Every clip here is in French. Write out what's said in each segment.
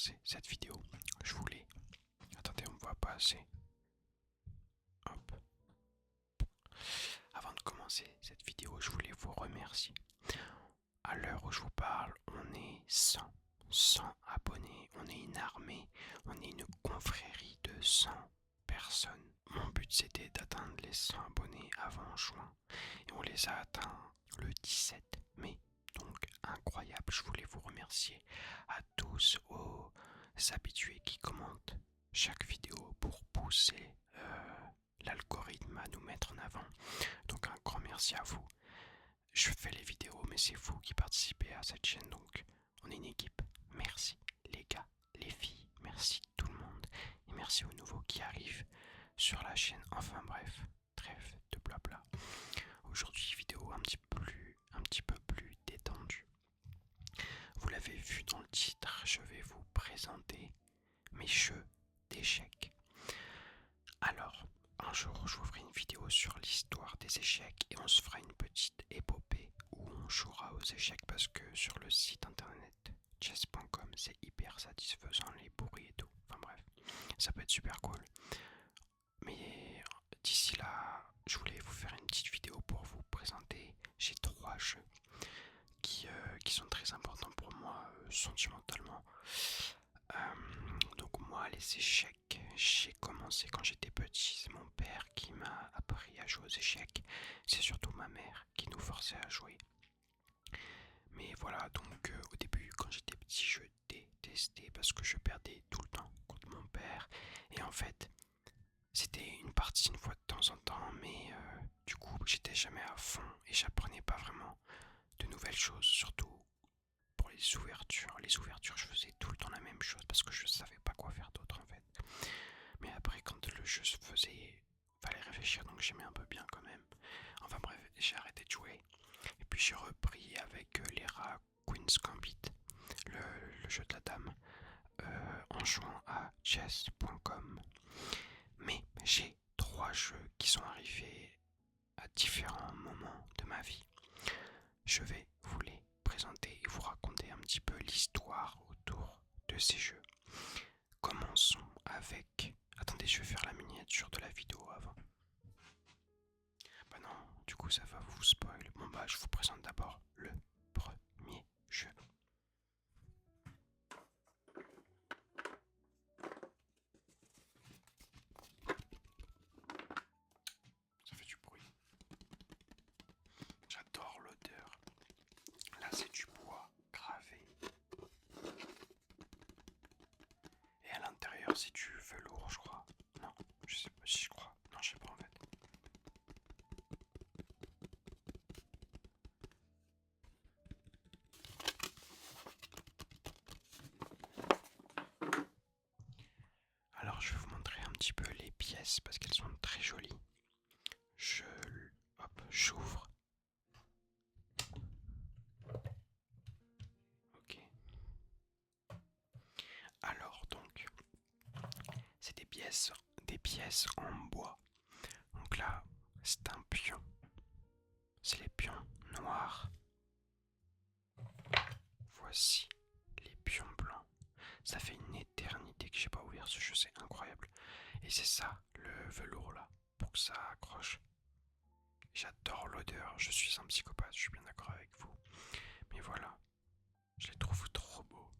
commencer cette vidéo, je voulais... Attendez, on me voit pas assez. Hop. Avant de commencer cette vidéo, je voulais vous remercier. À l'heure où je vous parle, on est 100 abonnés, on est une armée, on est une confrérie de 100 personnes. Mon but c'était d'atteindre les 100 abonnés avant juin et on les a atteints le 17 mai. Donc incroyable, je voulais vous remercier à tous aux habitués qui commentent chaque vidéo pour pousser l'algorithme à nous mettre en avant. Donc un grand merci à vous. Je fais les vidéos mais c'est vous qui participez à cette chaîne, donc on est une équipe. Merci les gars, les filles, merci tout le monde et merci aux nouveaux qui arrivent sur la chaîne. Enfin bref, trêve de blabla. Aujourd'hui vidéo un petit peu plus détendue. Vous l'avez vu dans le titre, je vais vous présenter mes jeux d'échecs. Alors, un jour je vous ferai une vidéo sur l'histoire des échecs et on se fera une petite épopée où on jouera aux échecs parce que sur le site internet chess.com c'est hyper satisfaisant, les bruits et tout. Enfin bref, ça peut être super cool. Mais d'ici là, je voulais vous faire une petite vidéo pour vous présenter. J'ai 3 jeux qui sont très importants pour moi sentimentalement. Donc moi les échecs, j'ai commencé quand j'étais petit, c'est mon père qui m'a appris à jouer aux échecs, c'est surtout ma mère qui nous forçait à jouer. Mais voilà, donc au début quand j'étais petit je détestais parce que je perdais tout le temps contre mon père et en fait c'était une partie une fois de temps en temps mais du coup j'étais jamais à fond et j'apprenais pas vraiment de nouvelles choses, surtout pour les ouvertures. Les ouvertures, je faisais tout le temps la même chose parce que je savais pas quoi faire d'autre en fait. Mais après, quand le jeu se faisait, fallait réfléchir, donc j'aimais un peu bien quand même. Enfin bref, j'ai arrêté de jouer. Et puis j'ai repris avec les rats Queen's Gambit, le jeu de la dame, en jouant à chess.com. Mais j'ai 3 jeux qui sont arrivés à différents moments de ma vie. Je vais vous les présenter et vous raconter un petit peu l'histoire autour de ces jeux. Commençons avec... Attendez, je vais faire la miniature de la vidéo avant. Bah non, du coup ça va vous spoil. Bon bah je vous présente d'abord le premier jeu. Ça fait du bruit. J'adore l'odeur. Là c'est du bois gravé. Et à l'intérieur c'est du velours je crois. Non, je sais pas si je crois. Non, je sais pas en fait. Alors je vais vous montrer un petit peu les pièces parce qu'elles sont très jolies. J'ouvre. Ok. Alors donc, c'est des pièces en bois. Donc là, c'est un pion. C'est les pions noirs. Voici les pions blancs. Ça fait une éternité que j'ai pas ouvert ce jeu, c'est incroyable. Et c'est ça, le velours là, pour que ça accroche. J'adore l'odeur, je suis un psychopathe, je suis bien d'accord avec vous. Mais voilà, je les trouve trop beaux.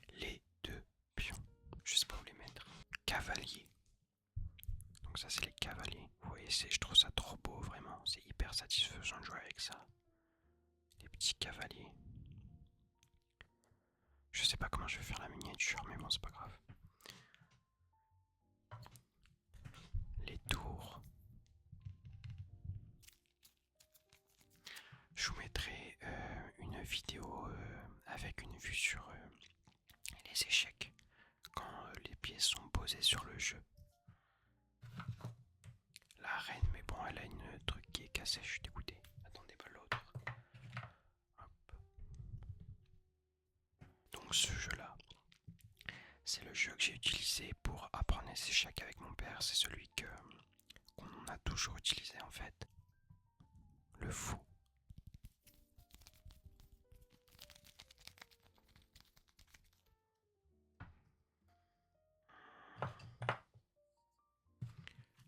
Les 2 pions, je sais pas où les mettre. Cavalier. Donc ça c'est les cavaliers. Vous voyez, je trouve ça trop beau vraiment. C'est hyper satisfaisant de jouer avec ça. Les petits cavaliers. Je sais pas comment je vais faire la miniature, mais bon c'est pas grave. Les tours. Je vous mettrai une vidéo avec une vue sur les échecs quand les pièces sont posées sur le jeu. La reine, mais bon, elle a une truc qui est cassé, je suis dégoûté. Attendez, pas l'autre. Hop. Donc ce jeu-là, c'est le jeu que j'ai utilisé pour apprendre les échecs avec mon père. C'est celui que qu'on a toujours utilisé en fait. Le fou.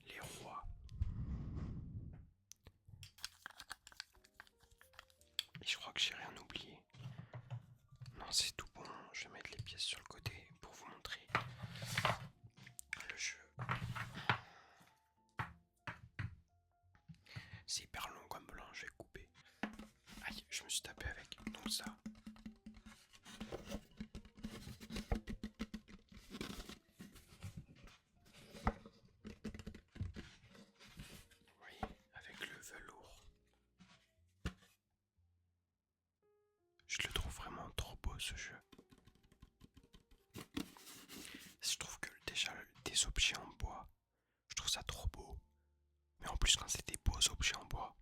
Les rois. Et je crois que j'ai rien oublié. Non, c'est tout bon. Je vais mettre les pièces sur le côté pour vous montrer le jeu. C'est hyper long comme blanc, je vais couper. Aïe, je me suis tapé avec. Donc ça. Vous voyez, avec le velours. Je le trouve vraiment trop beau ce jeu. Je trouve que déjà des objets en bois, je trouve ça trop beau. Mais en plus quand c'est des beaux objets en bois,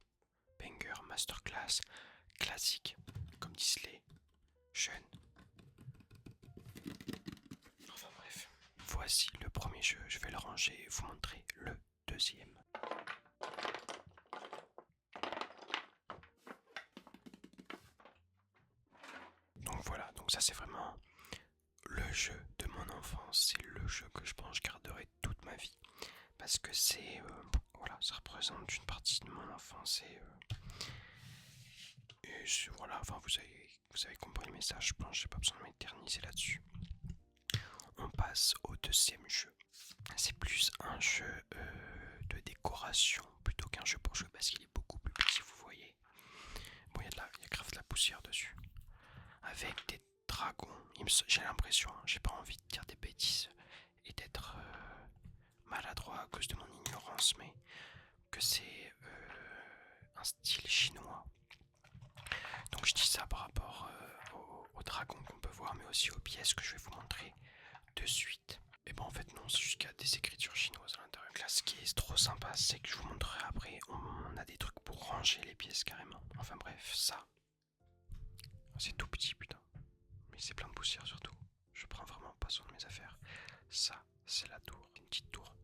banger, masterclass, classique, comme disent les jeunes. Enfin bref, voici le premier jeu, je vais le ranger et vous montrer le deuxième. Donc voilà, donc ça c'est vraiment le jeu de mon enfance, c'est le jeu que je pense que je garderai toute ma vie. Parce que c'est, voilà, ça représente une partie de mon enfance et voilà, enfin vous avez compris le message, je pense, j'ai pas besoin de m'éterniser là-dessus. On passe au deuxième jeu. C'est plus un jeu de décoration plutôt qu'un jeu pour jouer parce qu'il est beaucoup plus petit, vous voyez. Bon, il y a grave de la poussière dessus. Avec des dragons, j'ai l'impression, hein, j'ai pas envie de dire des bêtises et d'être maladroit à cause de mon ignorance, mais que c'est un style chinois. Donc je dis ça par rapport aux dragons qu'on peut voir, mais aussi aux pièces que je vais vous montrer de suite. Et ben en fait non, c'est juste qu'il y a des écritures chinoises à l'intérieur. Là, ce qui est trop sympa, c'est que je vous montrerai après, on a des trucs pour ranger les pièces carrément. Enfin bref, ça, c'est tout petit putain, mais c'est plein de poussière surtout. Je prends vraiment pas soin de mes affaires. Ça, c'est la tour, une petite tour.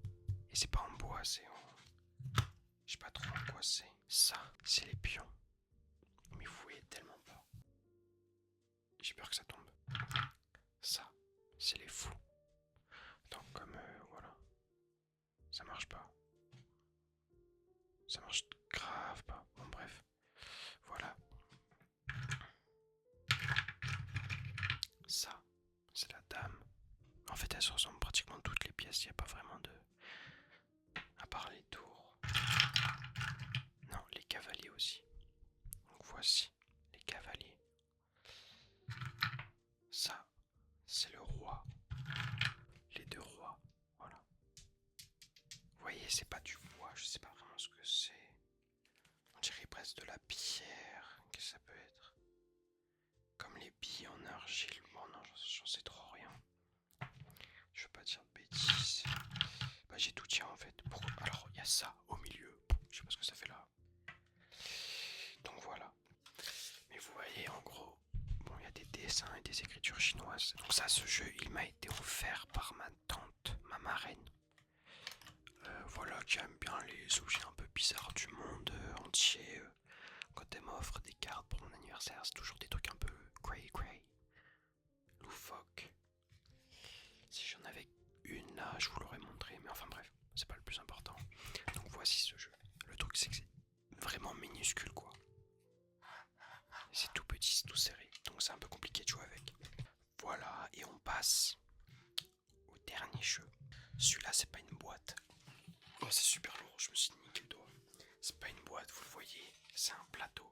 Et c'est pas en bois, c'est en... Je sais pas trop en quoi c'est. Ça, c'est les pions. Mais vous voyez tellement pas. J'ai peur que ça tombe. Ça, c'est les fous. Donc comme voilà, ça marche pas. Ça marche grave pas. Bon bref, voilà. Ça, c'est la dame. En fait, elles se ressemblent pratiquement toutes les pièces. Il n'y a pas vraiment de... À part les tours. Non, les cavaliers aussi. Donc voici les cavaliers. Ça, c'est le roi. Les deux rois. Voilà. Vous voyez, c'est pas du bois. Je sais pas vraiment ce que c'est. On dirait presque de la pierre. Qu'est-ce que ça peut être? Comme les billes en argile. Bon non, j'en sais trop rien. Je veux pas dire de bêtises. Bah j'ai tout tiré en fait. Alors il y a ça au milieu. Je sais pas ce que ça fait là. Donc voilà. Mais vous voyez en gros, bon il y a des dessins et des écritures chinoises. Donc ça, ce jeu, il m'a été offert par ma tante, ma marraine. Voilà, qui aime bien les objets un peu bizarres du monde entier. Quand elle m'offre des cartes pour mon anniversaire, c'est toujours des trucs un peu cray, loufoque. Si j'en avais une là, je vous l'aurais montré, mais enfin bref, c'est pas le plus important. Donc voici ce jeu. Le truc c'est que c'est vraiment minuscule quoi. C'est tout petit, c'est tout serré, donc c'est un peu compliqué de jouer avec. Voilà, et on passe au dernier jeu. Celui-là c'est pas une boîte. Oh c'est super lourd, je me suis niqué le doigt. C'est pas une boîte, vous le voyez, c'est un plateau.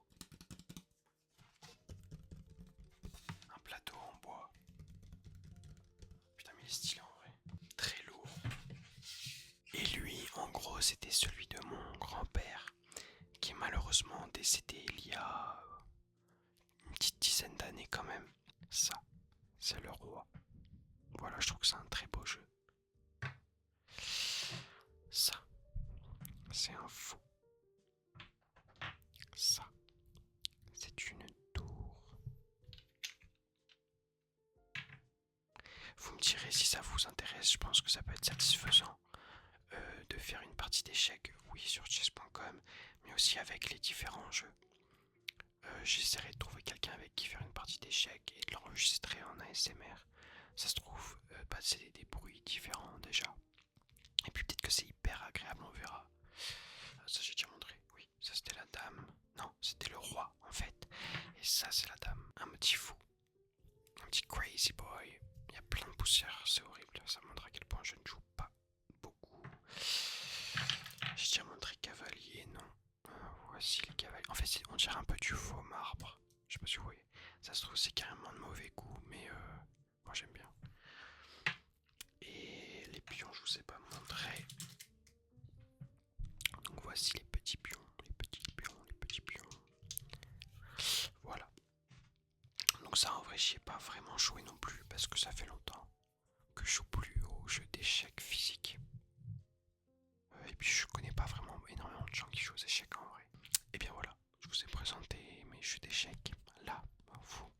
Un plateau en bois. Putain mais il est stylé en vrai. Très lourd. Et lui, en gros, c'était celui de mon grand-père, qui est malheureusement décédé il y a une petite dizaine d'années quand même. Ça, c'est le roi. Voilà, je trouve que c'est un très beau jeu. Ça, c'est un fou. Ça, c'est une tour. Vous me direz si ça vous intéresse, je pense que ça peut être satisfaisant de faire une partie d'échecs où oui, sur chess.com, mais aussi avec les différents jeux. J'essaierai de trouver quelqu'un avec qui faire une partie d'échecs et de l'enregistrer en ASMR. Ça se trouve, c'est des bruits différents déjà. Et puis peut-être que c'est hyper agréable, on verra. Ça j'ai déjà montré, oui, ça c'était la dame. Non, c'était le roi en fait. Et ça c'est la dame. Un petit fou. Un petit crazy boy. Il y a plein de poussière, c'est horrible. Ça montre à quel point je ne joue pas beaucoup. J'ai déjà montré cavalier, non. Voici le cavalier. En fait, on dirait un peu du faux marbre. Je sais pas si vous voyez. Ça se trouve, c'est carrément de mauvais goût, mais moi j'aime bien. Et les pions, je vous ai pas montré. Donc voici les petits pions, les petits pions, les petits pions. Voilà. Donc ça, en vrai, j'y ai pas vraiment joué non plus parce que ça fait longtemps que je joue plus aux jeux d'échecs physiques. Et puis je connais pas vraiment énormément de gens qui jouent aux échecs en vrai. Et bien voilà, je vous ai présenté mes jeux d'échecs. Là, vous,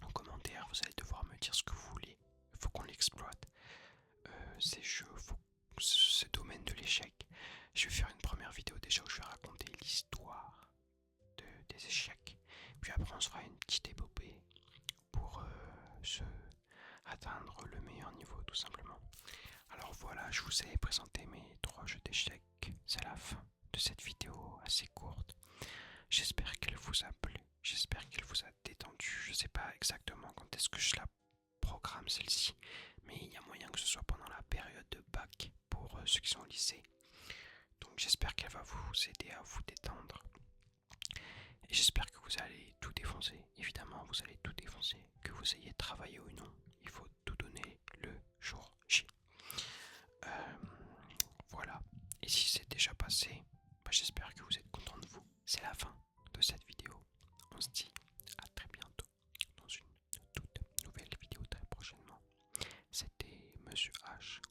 en commentaire, vous allez devoir me dire ce que vous voulez. Il faut qu'on l'exploite. Ces jeux, ce domaine de l'échec. Je vais faire une première vidéo déjà où je vais raconter l'histoire des échecs. Puis après on se fera une petite épopée pour atteindre le meilleur niveau tout simplement. Alors voilà, je vous ai présenté mes 3 jeux d'échecs. C'est la fin de cette vidéo assez courte. J'espère qu'elle vous a plu. J'espère qu'elle vous a détendu. Je sais pas exactement quand est-ce que je la programme celle-ci, mais il y a moyen que ce soit pendant la période de bac pour ceux qui sont au lycée. Donc j'espère qu'elle va vous aider à vous détendre. Et j'espère que vous allez tout défoncer. Évidemment, vous allez tout défoncer. Que vous ayez travaillé ou non, il faut tout donner le jour J. Voilà. Et si c'est déjà passé, j'espère que vous êtes content de vous. C'est la fin de cette vidéo. On se dit à très bientôt dans une toute nouvelle vidéo très prochainement. C'était Monsieur H.